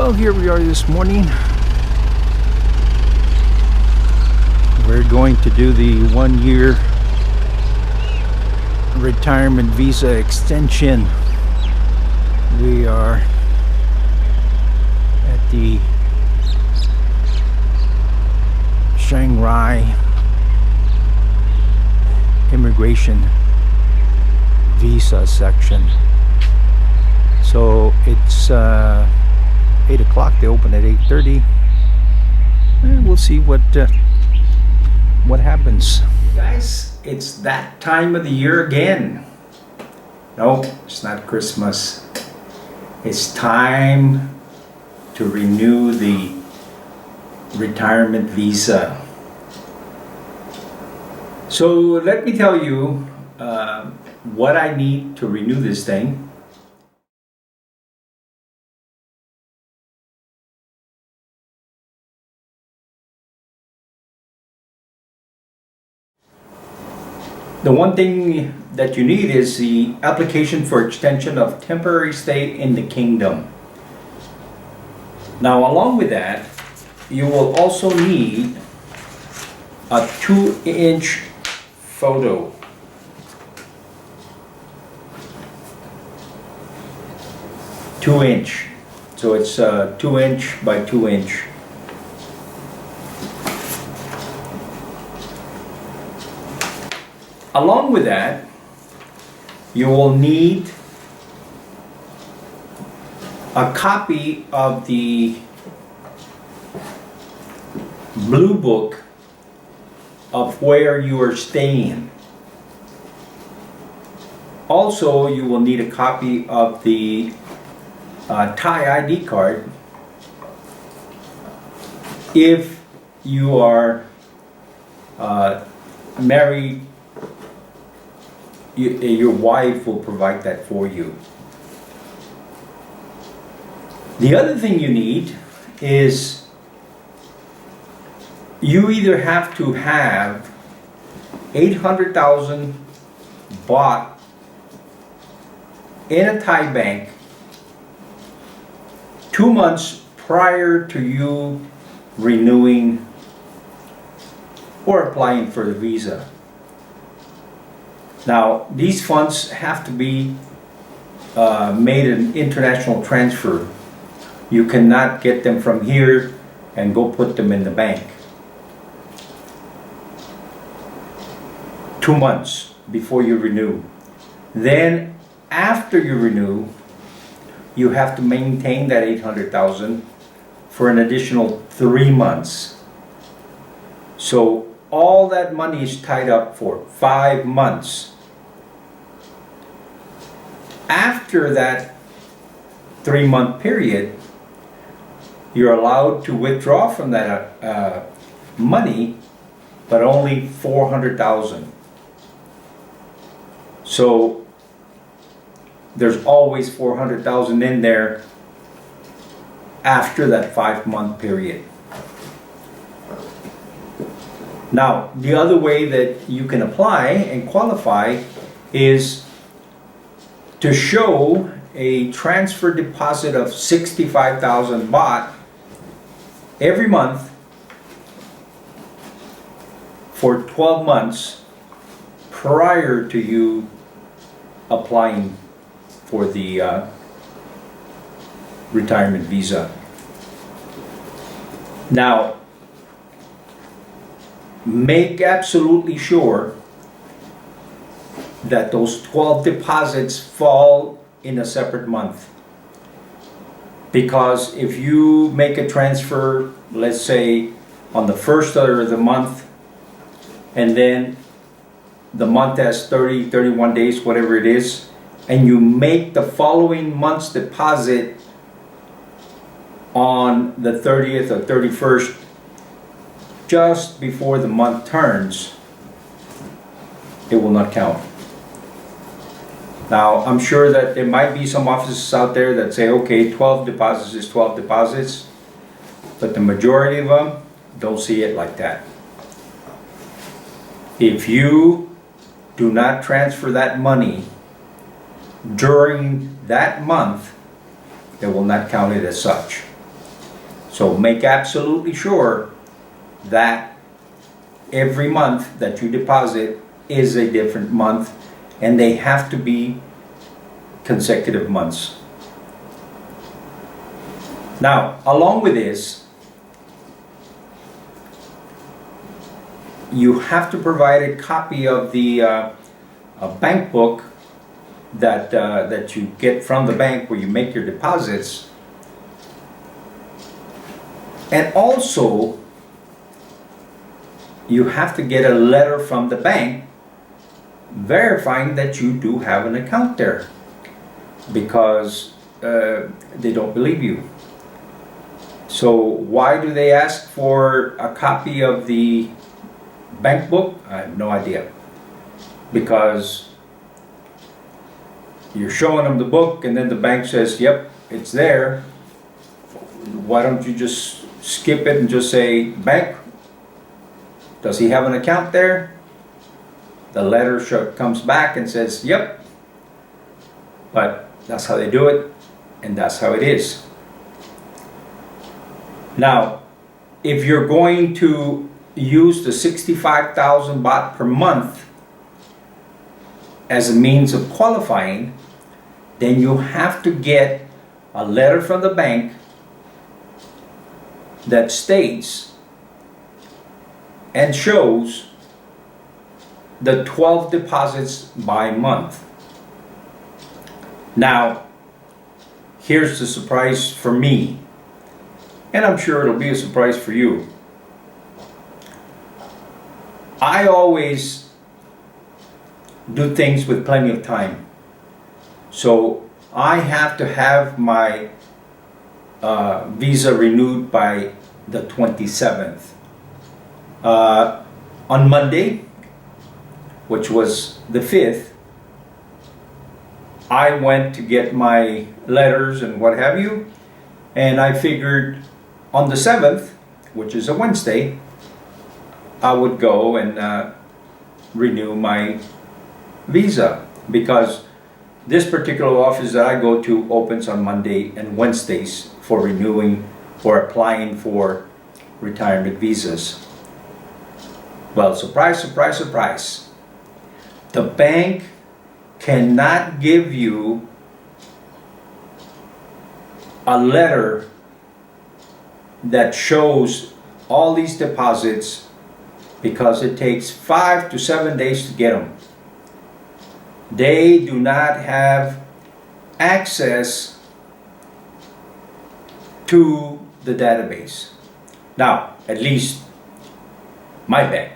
Well, here we are this morning. We're going to do the 1-year retirement visa extension. We are at the Shanghai immigration visa section. So it's 8 o'clock. They open at 8:30, and we'll see what happens. Guys, it's that time of the year again. Nope, it's not Christmas. It's time to renew the retirement visa. So let me tell you what I need to renew this thing. The one thing that you need is the application for extension of temporary stay in the kingdom. Now, along with that, you will also need a 2-inch photo. Two-inch. So it's 2-inch by 2-inch. Along with that, you will need a copy of the blue book of where you are staying. Also, you will need a copy of the Thai ID card if you are married. Your wife will provide that for you. The other thing you need is you either have to have 800,000 baht in a Thai bank 2 months prior to you renewing or applying for the visa. Now, these funds have to be made an international transfer. You cannot get them from here and go put them in the bank. 2 months before you renew. Then, after you renew, you have to maintain that 800,000 for an additional 3 months. So, all that money is tied up for 5 months. After that 3-month period, you're allowed to withdraw from that money, but only 400,000. So there's always 400,000 in there after that 5-month period. Now, the other way that you can apply and qualify is to show a transfer deposit of 65,000 baht every month for 12 months prior to you applying for the retirement visa. Now, make absolutely sure that those 12 deposits fall in a separate month. Because if you make a transfer, let's say on the first of the month, and then the month has 30, 31 days, whatever it is, and you make the following month's deposit on the 30th or 31st, just before the month turns, it will not count. Now, I'm sure that there might be some offices out there that say, okay, 12 deposits is 12 deposits, but the majority of them don't see it like that. If you do not transfer that money during that month, they will not count it as such. So make absolutely sure that every month that you deposit is a different month, and they have to be consecutive months. Now, along with this, you have to provide a copy of the a bank book that you get from the bank where you make your deposits. And also, you have to get a letter from the bank verifying that you do have an account there, because they don't believe you. So why do they ask for a copy of the bank book? I have no idea. Because you're showing them the book and then the bank says, yep, it's there. Why don't you just skip it and just say, bank, does he have an account there? The letter comes back and says, yep. But that's how they do it, and that's how it is. Now, if you're going to use the 65,000 baht per month as a means of qualifying, then you have to get a letter from the bank that states and shows the 12 deposits by month. Now, here's the surprise for me, and I'm sure it'll be a surprise for you. I always do things with plenty of time. So I have to have my visa renewed by the 27th. On Monday, which was the 5th, I went to get my letters and what have you, and I figured on the 7th, which is a Wednesday, I would go and renew my visa, because this particular office that I go to opens on Monday and Wednesdays for renewing or applying for retirement visas. Well, surprise, surprise, surprise. The bank cannot give you a letter that shows all these deposits, because it takes 5 to 7 days to get them. They do not have access to the database. Now, at least my bank,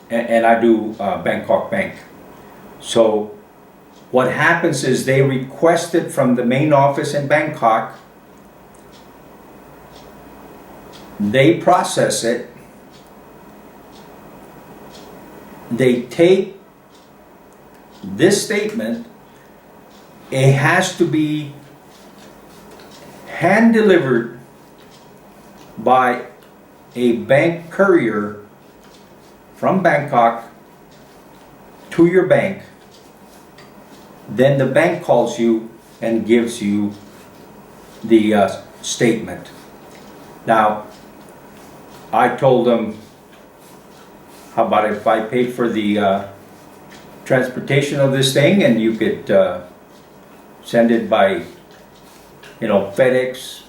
and I do Bangkok Bank. So what happens is they request it from the main office in Bangkok, they process it, they take this statement, it has to be hand delivered by a bank courier from Bangkok to your bank. Then the bank calls you and gives you the statement. Now, I told them, how about if I paid for the transportation of this thing, and you could send it by, FedEx,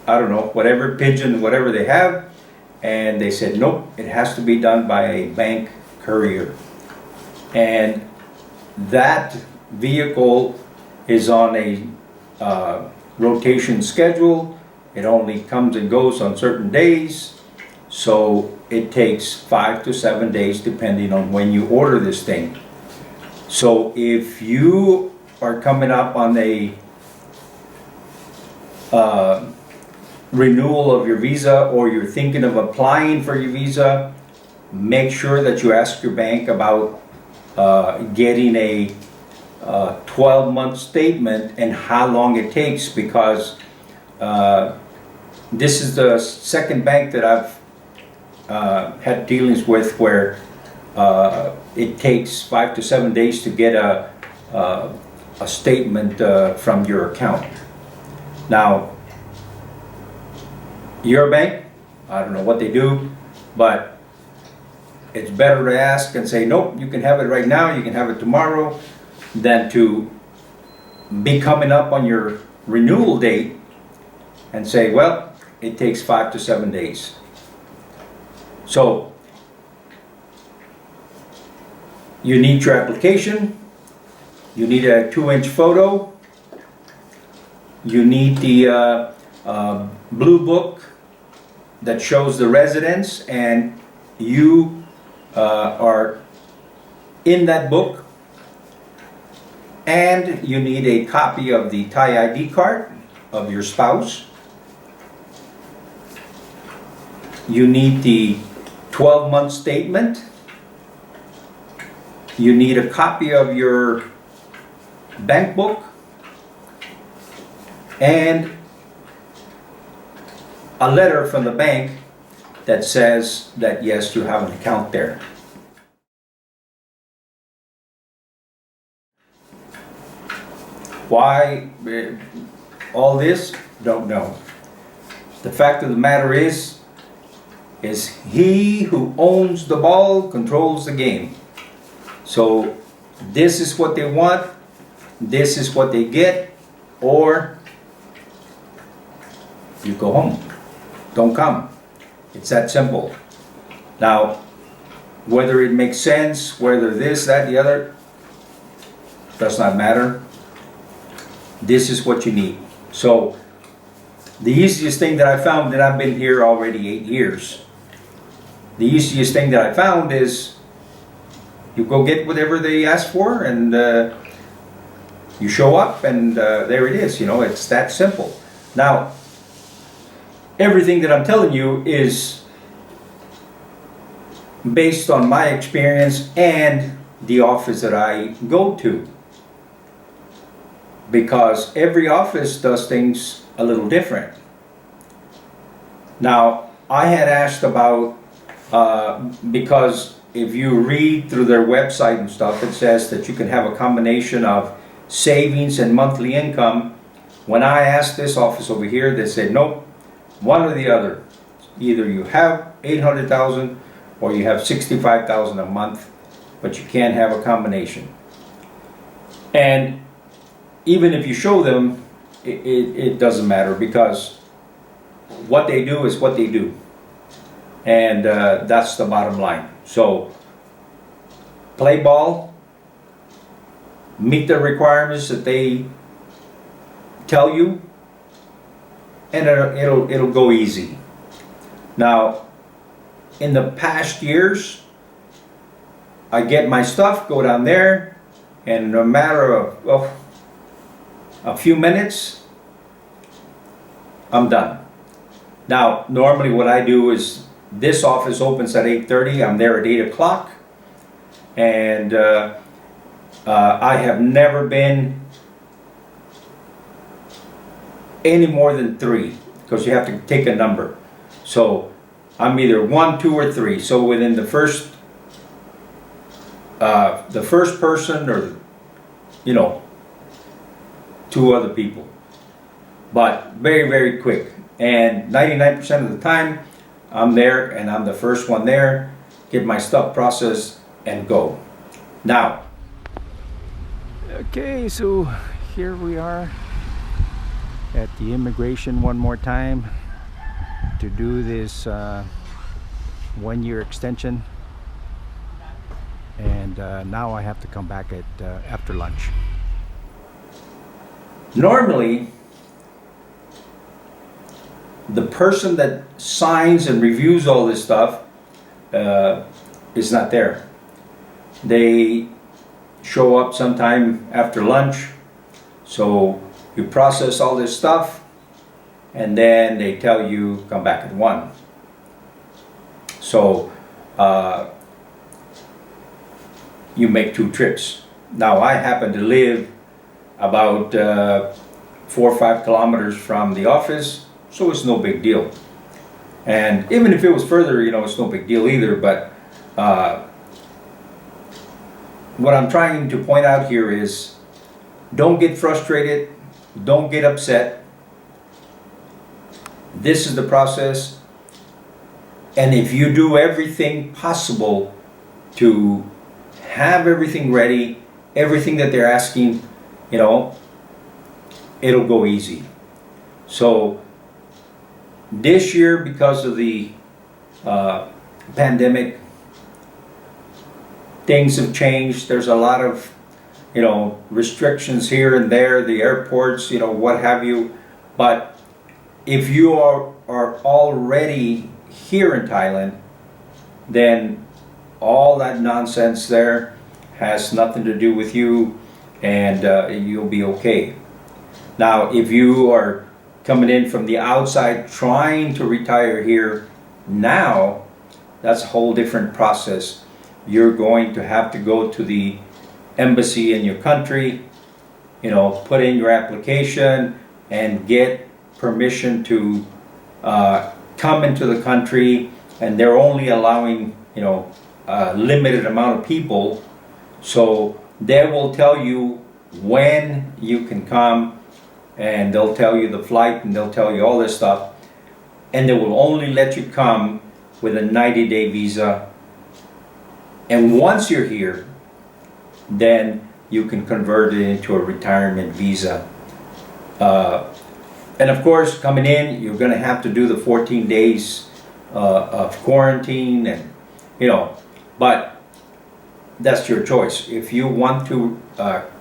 I don't know, whatever, pigeon, whatever they have. And they said, nope, it has to be done by a bank courier. And that vehicle is on a rotation schedule. It only comes and goes on certain days. So it takes 5 to 7 days depending on when you order this thing. So if you are coming up on a renewal of your visa, or you're thinking of applying for your visa, make sure that you ask your bank about getting a 12-month statement and how long it takes, because this is the second bank that I've had dealings with where it takes 5 to 7 days to get a statement from your account. Now, your bank, I don't know what they do, but it's better to ask and say, nope, you can have it right now, you can have it tomorrow, than to be coming up on your renewal date and say, well, it takes 5 to 7 days. So you need your application, you need a 2-inch photo, you need the blue book that shows the residence and you are in that book, and you need a copy of the Thai ID card of your spouse. You need the 12-month statement. You need a copy of your bank book and a letter from the bank that says that yes, you have an account there. Why all this? Don't know. The fact of the matter is he who owns the ball controls the game. So this is what they want, this is what they get, or you go home. Don't come. It's that simple. Now, whether it makes sense, whether this, that, the other, does not matter. This is what you need. So, the easiest thing that I found, that I've been here already 8 years, the easiest thing that I found is you go get whatever they ask for and you show up and there it is. You know, it's that simple. Now, everything that I'm telling you is based on my experience and the office that I go to, because every office does things a little different. Now, I had asked about, because if you read through their website and stuff, it says that you can have a combination of savings and monthly income. When I asked this office over here, they said, nope, one or the other. Either you have 800,000 or you have 65,000 a month, but you can't have a combination. And even if you show them, it doesn't matter, because what they do is what they do. And that's the bottom line. So play ball, meet the requirements that they tell you, and it'll go easy. Now, in the past years, I get my stuff, go down there, and in a matter of a few minutes, I'm done. Now, normally what I do is, this office opens at 8:30, I'm there at 8 o'clock, and I have never been any more than 3, because you have to take a number. So I'm either 1, 2, or 3. So within the first person, or 2 other people, but very, very quick. And 99% of the time, I'm there and I'm the first one there, get my stuff processed and go. Now, okay, so here we are at the immigration one more time to do this 1-year extension, and now I have to come back at after lunch. Normally, the person that signs and reviews all this stuff is not there. They show up sometime after lunch, so you process all this stuff, and then they tell you come back at 1. So you make 2 trips. Now, I happen to live about 4 or 5 kilometers from the office, so it's no big deal. And even if it was further, it's no big deal either. But what I'm trying to point out here is, don't get frustrated, don't get upset. This is the process. And if you do everything possible to have everything ready, everything that they're asking, you know, it'll go easy. So this year, because of the pandemic, things have changed. There's a lot of, you know, restrictions here and there, the airports, you know, what have you. But if you are already here in Thailand, then all that nonsense there has nothing to do with you, and you'll be okay. Now, if you are coming in from the outside trying to retire here now, that's a whole different process. You're going to have to go to the embassy in your country, you know, put in your application and get permission to come into the country, and they're only allowing, you know, a limited amount of people. So they will tell you when you can come, and they'll tell you the flight, and they'll tell you all this stuff, and they will only let you come with a 90-day visa. And once you're here, then you can convert it into a retirement visa. And of course, coming in, you're going to have to do the 14 days of quarantine, and you know, but that's your choice. If you want to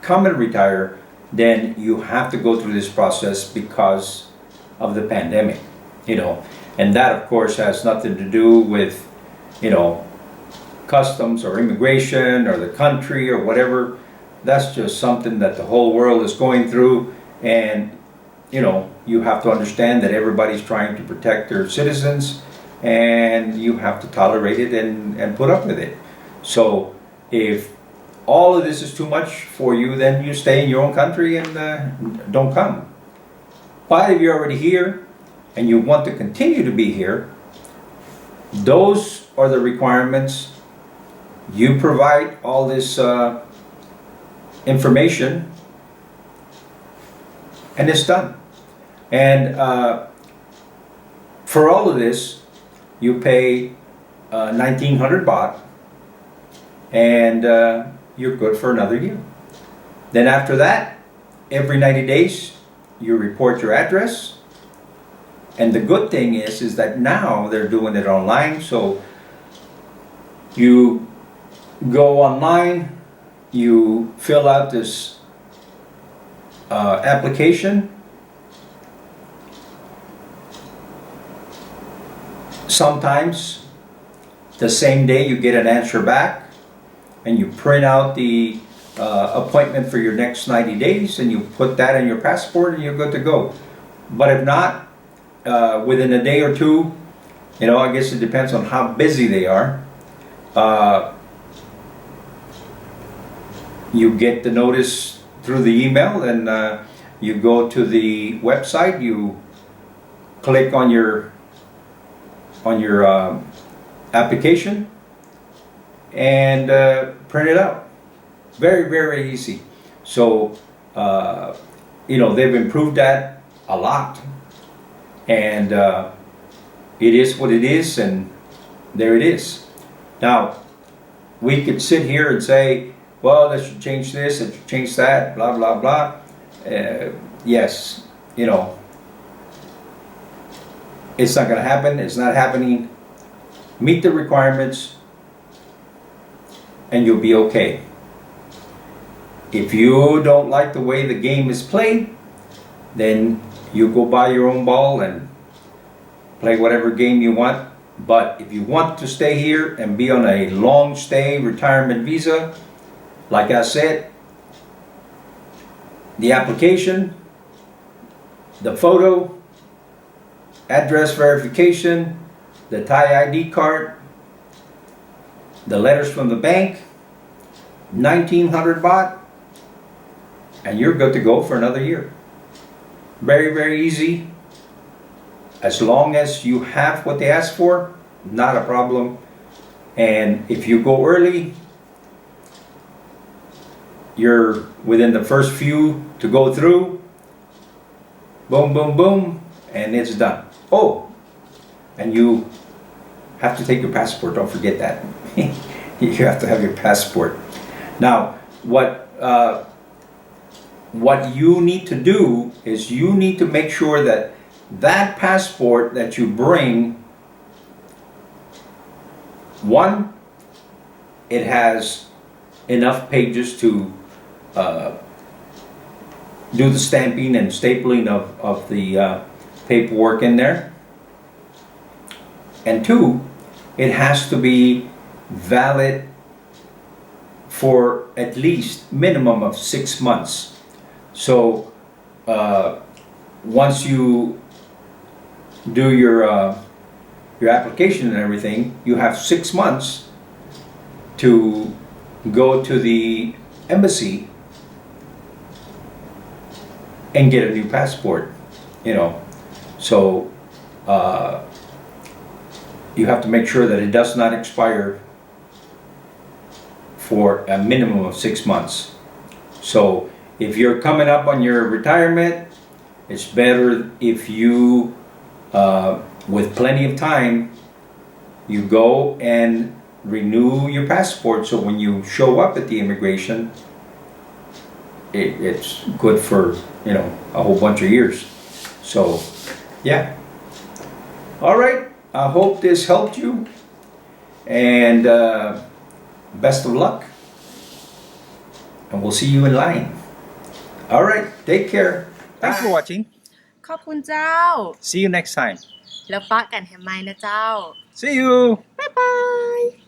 come and retire, then you have to go through this process because of the pandemic, you know, and that of course has nothing to do with, you know, customs or immigration or the country or whatever. That's just something that the whole world is going through, and you know, you have to understand that everybody's trying to protect their citizens, and you have to tolerate it and put up with it. So if all of this is too much for you, then you stay in your own country and don't come. But if you're already here and you want to continue to be here, those are the requirements. You provide all this information, and it's done. And for all of this, you pay 1900 baht, and you're good for another year. Then after that, every 90 days, you report your address. And the good thing is that now they're doing it online. So you go online, you fill out this application. Sometimes the same day you get an answer back, and you print out the appointment for your next 90 days, and you put that in your passport, and you're good to go. But if not, within a day or two, you know, I guess it depends on how busy they are, you get the notice through the email, and you go to the website, you click on your application, and print it out. Very, very easy. So, you know, they've improved that a lot, and it is what it is, and there it is. Now, we could sit here and say, well, they should change this, they should change that, blah, blah, blah. Yes, you know, it's not going to happen. It's not happening. Meet the requirements, and you'll be okay. If you don't like the way the game is played, then you go buy your own ball and play whatever game you want. But if you want to stay here and be on a long stay retirement visa, like I said, the application, the photo, address verification, the Thai ID card, the letters from the bank, 1900 baht, and you're good to go for another year. Very, very easy. As long as you have what they ask for, not a problem. And if you go early, you're within the first few to go through. Boom, boom, boom, and it's done. Oh, and you have to take your passport. Don't forget that. You have to have your passport. Now, what you need to do is you need to make sure that that passport that you bring, one, it has enough pages to do the stamping and stapling of the paperwork in there. And two, it has to be valid for at least minimum of 6 months. So once you do your application and everything, you have 6 months to go to the embassy and get a new passport, you know. So you have to make sure that it does not expire for a minimum of 6 months. So if you're coming up on your retirement, it's better if you, with plenty of time, you go and renew your passport, so when you show up at the immigration, it's good for, you know, a whole bunch of years. So yeah. All right, I hope this helped you, and best of luck, and we'll see you in line. All right, take care. Thanks for watching. ขอบคุณเจ้า See you next time. แล้วปะกันแฮมไมนะเจ้า See you.บ๊ายบาย